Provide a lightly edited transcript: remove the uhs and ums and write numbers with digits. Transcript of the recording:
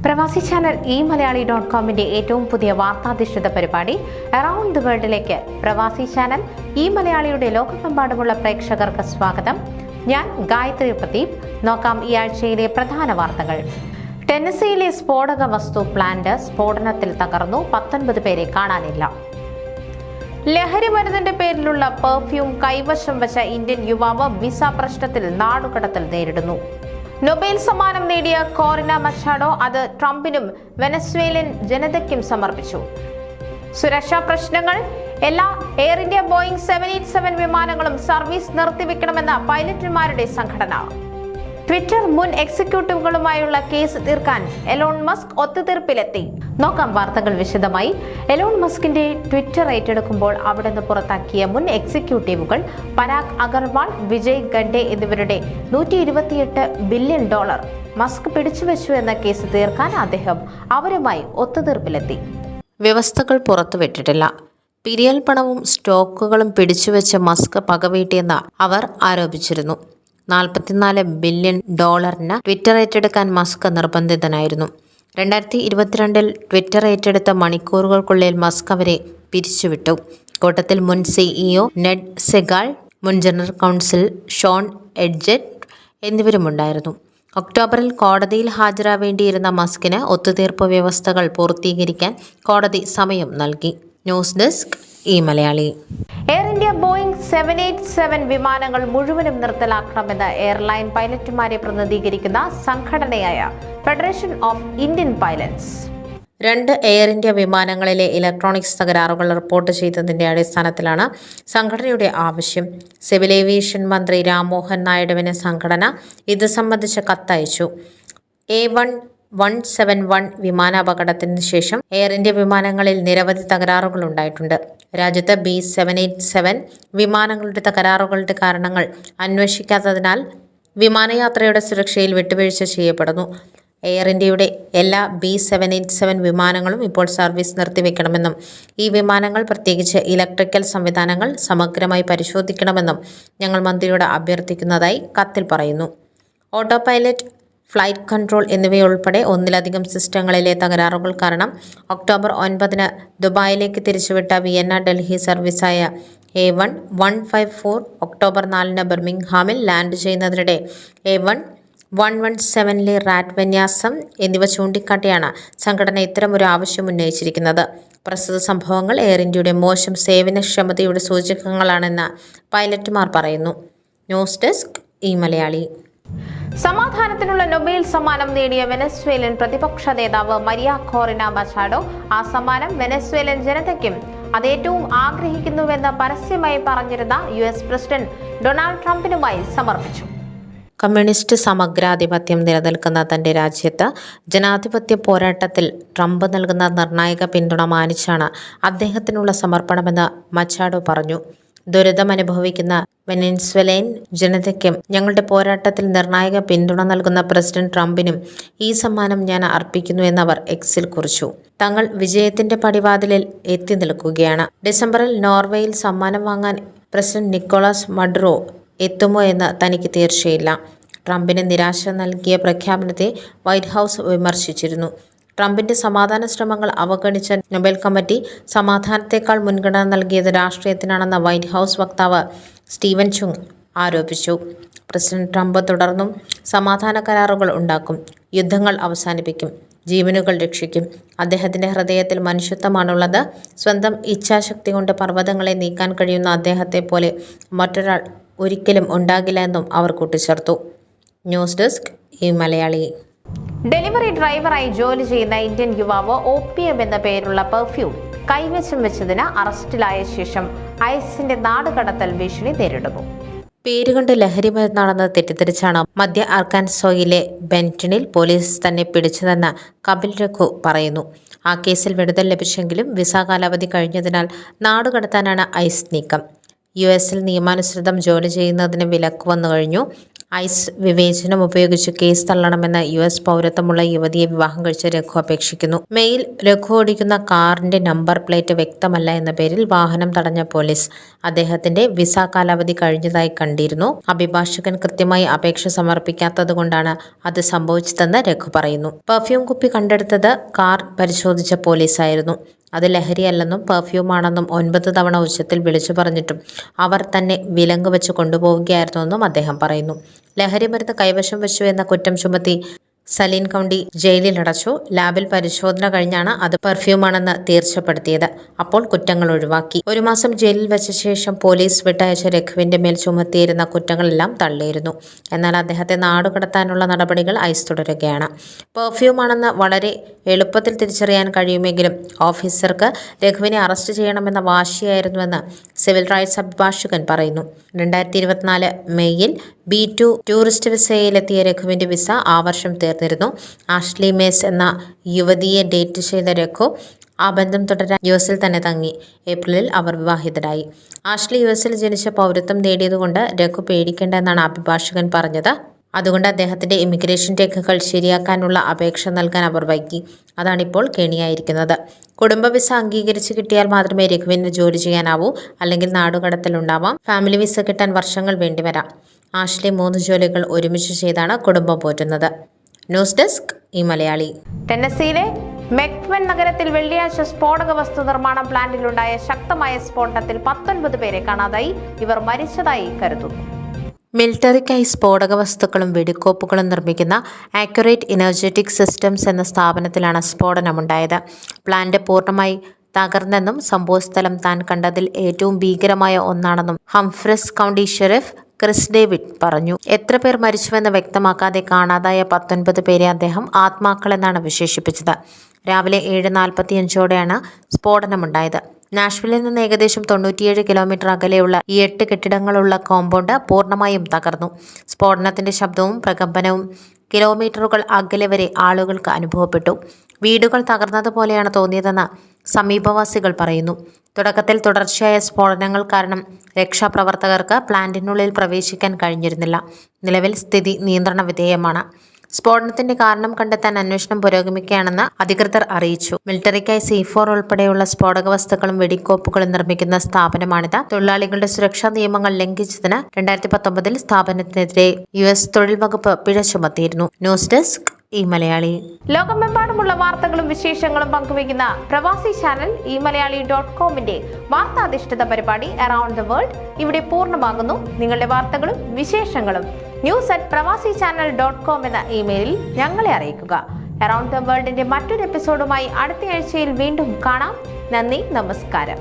പ്രവാസി ചാനൽ eMalayali.comന്റെ ഏറ്റവും പുതിയ വാർത്താധിഷ്ഠിത പരിപാടി അറൌണ്ട് ദി വേൾഡിലേക്ക് പ്രവാസി ചാനൽ eMalayaliയുടെ ലോകമെമ്പാടുമുള്ള പ്രേക്ഷകർക്ക് സ്വാഗതം. ഞാൻ ഗായത്രി പ്രദീപ്. നോക്കാം ഈ ആഴ്ചയിലെ പ്രധാന വാർത്തകൾ. ടെന്നസിയിലെ സ്ഫോടക വസ്തു പ്ലാന്റ് സ്ഫോടനത്തിൽ തകർന്നു. 19 പേരെ കാണാനില്ല. ലഹരി മരുന്നിന്റെ പേരിലുള്ള പെർഫ്യൂം കൈവശം വെച്ച ഇന്ത്യൻ യുവാവ് വിസ പ്രശ്നത്തിൽ നാടുകടത്തൽ നേരിടുന്നു. നൊബേൽ സമ്മാനം നേടിയ കോറിന മച്ചാഡോ അത് ട്രംപിനും വെനസ്വേലൻ ജനതയ്ക്കും സമർപ്പിച്ചു. സുരക്ഷാ പ്രശ്നങ്ങൾ. എല്ലാ എയർ ഇന്ത്യ ബോയിംഗ് 787 വിമാനങ്ങളും സർവീസ് നിർത്തിവെക്കണമെന്ന പൈലറ്റുമാരുടെ സംഘടന. ട്വിറ്റർ മുൻ എക്സിക്യൂട്ടീവുകളുമായുള്ള കേസ് തീർക്കാൻ എലോൺ മസ്ക് ഒത്തുതീർപ്പിലെത്തി. നോക്കാം വാർത്തകൾ വിശദമായി. എലോൺ മസ്കിന്റെ ട്വിറ്റർ ഏറ്റെടുക്കുമ്പോൾ അവിടെ നിന്ന് പുറത്താക്കിയ മുൻ എക്സിക്യൂട്ടീവുകൾ പരാഗ് അഗർവാൾ, വിജയ് ഗണ്ഡെ എന്നിവരുടെ $128 ബില്യൺ മസ്ക് പിടിച്ചുവെച്ചു എന്ന കേസ് തീർക്കാൻ അദ്ദേഹം അവരുമായി ഒത്തുതീർപ്പിലെത്തി. വ്യവസ്ഥകൾ പുറത്തുവിട്ടിട്ടില്ല. പിരിയൽ പണവും സ്റ്റോക്കുകളും പിടിച്ചുവെച്ച് മസ്ക് പകവീട്ടിയെന്ന് അവർ ആരോപിച്ചിരുന്നു. $44 ബില്യൺ ട്വിറ്റർ ഏറ്റെടുക്കാൻ മസ്ക് നിർബന്ധിതനായിരുന്നു. 2022 ട്വിറ്റർ ഏറ്റെടുത്ത മണിക്കൂറുകൾക്കുള്ളിൽ മസ്ക് അവരെ പിരിച്ചുവിട്ടു. കൂട്ടത്തിൽ മുൻ CEO നെഡ് സെഗാൾ, മുൻ ജനറൽ കൗൺസിൽ ഷോൺ എഡ്ജറ്റ് എന്നിവരുമുണ്ടായിരുന്നു. ഒക്ടോബറിൽ കോടതിയിൽ ഹാജരാവേണ്ടിയിരുന്ന മസ്കിന് ഒത്തുതീർപ്പ് വ്യവസ്ഥകൾ പൂർത്തീകരിക്കാൻ കോടതി സമയം നൽകി. News desk eMalayali. Air India Boeing 787 വിമാനങ്ങൾ മുഴുവനും നിർത്തലാക്കണമെന്ന് എയർലൈൻ പൈലറ്റുമാരെ പ്രതിനിധീകരിക്കുന്ന സംഘടനയായ Federation of Indian pilots. 2 Air India വിമാനങ്ങളിലെ ഇലക്ട്രോണിക്സ് തകരാറുകൾ റിപ്പോർട്ട് ചെയ്തതിന്റെ അടിസ്ഥാനത്തിലാണ് സംഘടനയുടെ ആവശ്യം. സിവിൽ ഏവിയേഷൻ മന്ത്രി രാംമോഹൻ നായിഡുവിന് സംഘടന ഇത് സംബന്ധിച്ച കത്തയച്ചു. A171 വിമാനാപകടത്തിന് ശേഷം എയർ ഇന്ത്യ വിമാനങ്ങളിൽ നിരവധി തകരാറുകൾ ഉണ്ടായിട്ടുണ്ട്. രാജ്യത്ത് B787 വിമാനങ്ങളുടെ തകരാറുകളുടെ കാരണങ്ങൾ അന്വേഷിക്കാത്തതിനാൽ വിമാനയാത്രയുടെ സുരക്ഷയിൽ വിട്ടുവീഴ്ച ചെയ്യപ്പെടുന്നു. എയർ ഇന്ത്യയുടെ എല്ലാ B787 വിമാനങ്ങളും ഇപ്പോൾ സർവീസ് നിർത്തിവെക്കണമെന്നും ഈ വിമാനങ്ങൾ, പ്രത്യേകിച്ച് ഇലക്ട്രിക്കൽ സംവിധാനങ്ങൾ, സമഗ്രമായി പരിശോധിക്കണമെന്നും ഞങ്ങൾ മന്ത്രിയോട് അഭ്യർത്ഥിക്കുന്നതായി കത്തിൽ പറയുന്നു. ഓട്ടോ പൈലറ്റ്, ഫ്ലൈറ്റ് കൺട്രോൾ എന്നിവയുൾപ്പെടെ ഒന്നിലധികം സിസ്റ്റങ്ങളിലെ തകരാറുകൾ കാരണം ഒക്ടോബർ 9 ദുബായിലേക്ക് തിരിച്ചുവിട്ട വിയന്ന ഡൽഹി സർവീസായ A154 ഒക്ടോബർ 4 ബർമിംഗ്ഹാമിൽ ലാൻഡ് ചെയ്യുന്നതിനിടെ A117 റാറ്റ് വിന്യാസം എന്നിവ ചൂണ്ടിക്കാട്ടിയാണ് സംഘടന ഇത്തരമൊരു ആവശ്യം ഉന്നയിച്ചിരിക്കുന്നത്. പ്രസ്തുത സംഭവങ്ങൾ എയർ ഇന്ത്യയുടെ മോശം സേവനക്ഷമതയുടെ സൂചകങ്ങളാണെന്ന് പൈലറ്റുമാർ പറയുന്നു. News desk eMalayali. സമാധാനത്തിനുള്ള നൊബേൽ സമ്മാനം നേടിയ വെനസ്വേലൻ പ്രതിപക്ഷ നേതാവ് മരിയ കോറിന മച്ചാഡോ ആ സമ്മാനം വെനസ്വേലൻ ജനതയ്ക്കും അത് ഏറ്റവും ആഗ്രഹിക്കുന്നുവെന്ന് പരസ്യമായി പറഞ്ഞിരുന്ന US പ്രസിഡന്റ് ഡൊണാൾഡ് ട്രംപിനുമായി സമർപ്പിച്ചു. കമ്മ്യൂണിസ്റ്റ് സമഗ്രാധിപത്യം നിലനിൽക്കുന്ന തന്റെ രാജ്യത്ത് ജനാധിപത്യ പോരാട്ടത്തിൽ ട്രംപ് നൽകുന്ന നിർണായക പിന്തുണ മാനിച്ചാണ് അദ്ദേഹത്തിനുള്ള സമർപ്പണമെന്ന് മച്ചാഡോ പറഞ്ഞു. ദുരിതമനുഭവിക്കുന്ന വെനസ്വേലൻ ജനതയ്ക്കും ഞങ്ങളുടെ പോരാട്ടത്തിൽ നിർണായക പിന്തുണ നൽകുന്ന പ്രസിഡന്റ് ട്രംപിനും ഈ സമ്മാനം ഞാൻ അർപ്പിക്കുന്നു എന്നവർ എക്സിൽ കുറിച്ചു. തങ്ങൾ വിജയത്തിന്റെ പടിവാതിലിൽ എത്തി നിൽക്കുകയാണ്. ഡിസംബറിൽ നോർവേയിൽ സമ്മാനം വാങ്ങാൻ പ്രസിഡന്റ് നിക്കോളാസ് മഡുറോ എത്തുമോ എന്ന് തനിക്ക് തീർച്ചയില്ല. ട്രംപിന് നിരാശ നൽകിയ പ്രഖ്യാപനത്തെ വൈറ്റ് ഹൗസ് വിമർശിച്ചിരുന്നു. ട്രംപിന്റെ സമാധാന ശ്രമങ്ങൾ അവഗണിച്ച നൊബേൽ കമ്മിറ്റി സമാധാനത്തേക്കാൾ മുൻഗണന നൽകിയത് രാഷ്ട്രീയത്തിനാണെന്ന് വൈറ്റ് ഹൗസ് വക്താവ് സ്റ്റീവൻ ചുങ് ആരോപിച്ചു. പ്രസിഡന്റ് ട്രംപ് തുടർന്നും സമാധാന കരാറുകൾ ഉണ്ടാക്കും, യുദ്ധങ്ങൾ അവസാനിപ്പിക്കും, ജീവനുകൾ രക്ഷിക്കും. അദ്ദേഹത്തിന്റെ ഹൃദയത്തിൽ മനുഷ്യത്വമാണുള്ളത്. സ്വന്തം ഇച്ഛാശക്തി കൊണ്ട് പർവ്വതങ്ങളെ നീക്കാൻ കഴിയുന്ന അദ്ദേഹത്തെ പോലെ മറ്റൊരാൾ ഒരിക്കലും ഉണ്ടാകില്ല എന്നും അവർ കൂട്ടിച്ചേർത്തു. News desk eMalayali. ഡെലിവറി ഡ്രൈവറായി ജോലി ചെയ്യുന്ന ഇന്ത്യൻ യുവാവ് OPM എന്ന പേരുള്ള പെർഫ്യൂം കൈവശം വെച്ചതിന് അറസ്റ്റിലായ ശേഷം ഐസിന്റെ നാടുകടത്തൽ ഭീഷണി നേരിടുന്നു. പേരുകൊണ്ട് ലഹരി മരുന്നാണെന്ന് തെറ്റിദ്ധരിച്ചാണ് മധ്യ അർക്കാൻസോയിലെ ബെന്റണിൽ പോലീസ് തന്നെ പിടിച്ചതെന്ന് കപിൽ രഘു പറയുന്നു. ആ കേസിൽ വിടുതൽ ലഭിച്ചെങ്കിലും വിസ കാലാവധി കഴിഞ്ഞതിനാൽ നാടുകടത്താനാണ് ഐസ് നീക്കം. US നിയമാനുസൃതം ജോലി ചെയ്യുന്നതിന് വിലക്ക് വന്നു കഴിഞ്ഞു. ഐസ് വിവേചനം ഉപയോഗിച്ച് കേസ് തള്ളണമെന്ന് US പൗരത്വമുള്ള യുവതിയെ വിവാഹം കഴിച്ച രഘു അപേക്ഷിക്കുന്നു. മെയിൽ രഘു ഓടിക്കുന്ന കാറിന്റെ നമ്പർ പ്ലേറ്റ് വ്യക്തമല്ല എന്ന പേരിൽ വാഹനം തടഞ്ഞ പോലീസ് അദ്ദേഹത്തിന്റെ വിസ കാലാവധി കഴിഞ്ഞതായി കണ്ടിരുന്നു. അഭിഭാഷകൻ കൃത്യമായി അപേക്ഷ സമർപ്പിക്കാത്തതുകൊണ്ടാണ് അത് സംഭവിച്ചതെന്ന് രഘു പറയുന്നു. പെർഫ്യൂം കുപ്പി കണ്ടെടുത്തത് കാർ പരിശോധിച്ച പോലീസായിരുന്നു. അത് ലഹരിയല്ലെന്നും പെർഫ്യൂമാണെന്നും 9 തവണ ഉച്ചത്തിൽ വിളിച്ചു പറഞ്ഞിട്ടും അവർ തന്നെ വിലങ്ങ് വെച്ച് കൊണ്ടുപോവുകയായിരുന്നുവെന്നും അദ്ദേഹം പറയുന്നു. ലഹരി മരുന്ന് കൈവശം വെച്ചു എന്ന കുറ്റം ചുമത്തി സലീൻ കൗണ്ടി ജയിലിലടച്ചു. ലാബിൽ പരിശോധന കഴിഞ്ഞാണ് അത് പെർഫ്യൂമാണെന്ന് തീർച്ചപ്പെടുത്തിയത്. അപ്പോൾ കുറ്റങ്ങൾ ഒഴിവാക്കി. 1 മാസം ജയിലിൽ വെച്ച ശേഷം പോലീസ് വിട്ടയച്ച രഘുവിന്റെ മേൽ ചുമത്തിയിരുന്ന കുറ്റങ്ങളെല്ലാം തള്ളിയിരുന്നു. എന്നാൽ അദ്ദേഹത്തെ നാടുകടത്താനുള്ള നടപടികൾ ഐസ് തുടരുകയാണ്. പെർഫ്യൂമാണെന്ന് വളരെ എളുപ്പത്തിൽ തിരിച്ചറിയാൻ കഴിയുമെങ്കിലും ഓഫീസർക്ക് രഘുവിനെ അറസ്റ്റ് ചെയ്യണമെന്ന വാശിയായിരുന്നുവെന്ന് സിവിൽ റൈറ്റ്സ് അഭിഭാഷകൻ പറയുന്നു. 2024 മെയ്യിൽ B2 ടൂറിസ്റ്റ് വിസയിലെത്തിയ രഘുവിന്റെ വിസ ആ വർഷം തീർന്നിരുന്നു. ആഷ്ലി മേസ് എന്ന യുവതിയെ ഡേറ്റ് ചെയ്ത രഘു ആ ബന്ധം തുടരാൻ US തന്നെ തങ്ങി. ഏപ്രിലിൽ അവർ വിവാഹിതരായി. ആഷ്ലി US ജനിച്ച പൗരത്വം നേടിയതുകൊണ്ട് രഘു പേടിക്കേണ്ട എന്നാണ് അഭിഭാഷകൻ പറഞ്ഞത്. അതുകൊണ്ട് അദ്ദേഹത്തിന്റെ ഇമിഗ്രേഷൻ രേഖകൾ ശരിയാക്കാനുള്ള അപേക്ഷ നൽകാൻ അവർ വൈകി. അതാണിപ്പോൾ കെണിയായിരിക്കുന്നത്. കുടുംബ വിസ അംഗീകരിച്ച് കിട്ടിയാൽ മാത്രമേ രഘുവിന് ജോലി ചെയ്യാനാവൂ. അല്ലെങ്കിൽ നാടുകടത്തലുണ്ടാവാം. ഫാമിലി വിസ കിട്ടാൻ വർഷങ്ങൾ വേണ്ടിവരാം. ആഷ്ലി 3 ജോലികൾ ഒരുമിച്ച് ചെയ്താണ് കുടുംബം പോറ്റുന്നത്. ന്യൂസ് ഡെസ്ക് ഈ മലയാളി. ടെന്നസിയിലെ മെക്വൻ നഗരത്തിൽ വെള്ളിയാഴ്ച സ്ഫോടക വസ്തു നിർമ്മാണ പ്ലാന്റിലുണ്ടായ ശക്തമായ സ്ഫോടനത്തിൽ 19 പേരെ കാണാതായി. ഇവർ മരിച്ചതായി കരുതുന്നു. മിലിറ്ററിക്കായി സ്ഫോടക വസ്തുക്കളും വെടിക്കോപ്പുകളും നിർമ്മിക്കുന്ന ആക്യുറേറ്റ് എനർജറ്റിക് സിസ്റ്റംസ് എന്ന സ്ഥാപനത്തിലാണ് സ്ഫോടനമുണ്ടായത്. പ്ലാന്റ് പൂർണ്ണമായി തകർന്നെന്നും സംഭവസ്ഥലം താൻ കണ്ടതിൽ ഏറ്റവും ഭീകരമായ ഒന്നാണെന്നും ഹംഫ്രസ് കൗണ്ടി ഷെരീഫ് ക്രിസ് ഡേവിഡ് പറഞ്ഞു. എത്ര പേർ മരിച്ചുവെന്ന് വ്യക്തമാക്കാതെ കാണാതായ 19 പേരെ അദ്ദേഹം ആത്മാക്കളെന്നാണ് വിശേഷിപ്പിച്ചത്. രാവിലെ 7:45ഓടെയാണ് സ്ഫോടനമുണ്ടായത്. നാഷ്വില്ലിൽ നിന്ന് ഏകദേശം 97 കിലോമീറ്റർ അകലെയുള്ള ഈ 8 കെട്ടിടങ്ങളുള്ള കോമ്പൗണ്ട് പൂർണ്ണമായും തകർന്നു. സ്ഫോടനത്തിന്റെ ശബ്ദവും പ്രകമ്പനവും കിലോമീറ്ററുകൾ അകലെ വരെ ആളുകൾക്ക് അനുഭവപ്പെട്ടു. വീടുകൾ തകർന്നതുപോലെയാണ് തോന്നിയതെന്ന് സമീപവാസികൾ പറയുന്നു. തുടക്കത്തിൽ തുടർച്ചയായ സ്ഫോടനങ്ങൾ കാരണം രക്ഷാപ്രവർത്തകർക്ക് പ്ലാന്റിനുള്ളിൽ പ്രവേശിക്കാൻ കഴിഞ്ഞിരുന്നില്ല. നിലവിൽ സ്ഥിതി നിയന്ത്രണ വിധേയമാണ്. സ്ഫോടനത്തിന്റെ കാരണം കണ്ടെത്താൻ അന്വേഷണം പുരോഗമിക്കുകയാണെന്ന് അധികൃതർ അറിയിച്ചു. മിലിറ്ററിക്കായി C4 ഉൾപ്പെടെയുള്ള സ്ഫോടക വസ്തുക്കളും വെടിക്കോപ്പുകളും നിർമ്മിക്കുന്ന സ്ഥാപനമാണിത്. തൊഴിലാളികളുടെ സുരക്ഷാ നിയമങ്ങൾ ലംഘിച്ചതിന് 2019 സ്ഥാപനത്തിനെതിരെ US തൊഴിൽ വകുപ്പ് പിഴ ചുമത്തിയിരുന്നു. ന്യൂസ് ഡെസ്ക് ഈ മലയാളി. ലോകമെമ്പാടുമുള്ള വാർത്തകളും വിശേഷങ്ങളും പങ്കുവയ്ക്കുന്ന പ്രവാസി ചാനൽ eMalayali.comന്റെ വാർത്താധിഷ്ഠിത പരിപാടി അറൌണ്ട് ദ വേൾഡ് ഇവിടെ പൂർണ്ണമാകുന്നു. നിങ്ങളുടെ വാർത്തകളും വിശേഷങ്ങളും news@pravasichannel.com എന്ന ഇമെയിലിൽ ഞങ്ങളെ അറിയിക്കുക. അറൌണ്ട് ദ വേൾഡിന്റെ മറ്റൊരു എപ്പിസോഡുമായി അടുത്ത ആഴ്ചയിൽ വീണ്ടും കാണാം. നന്ദി, നമസ്കാരം.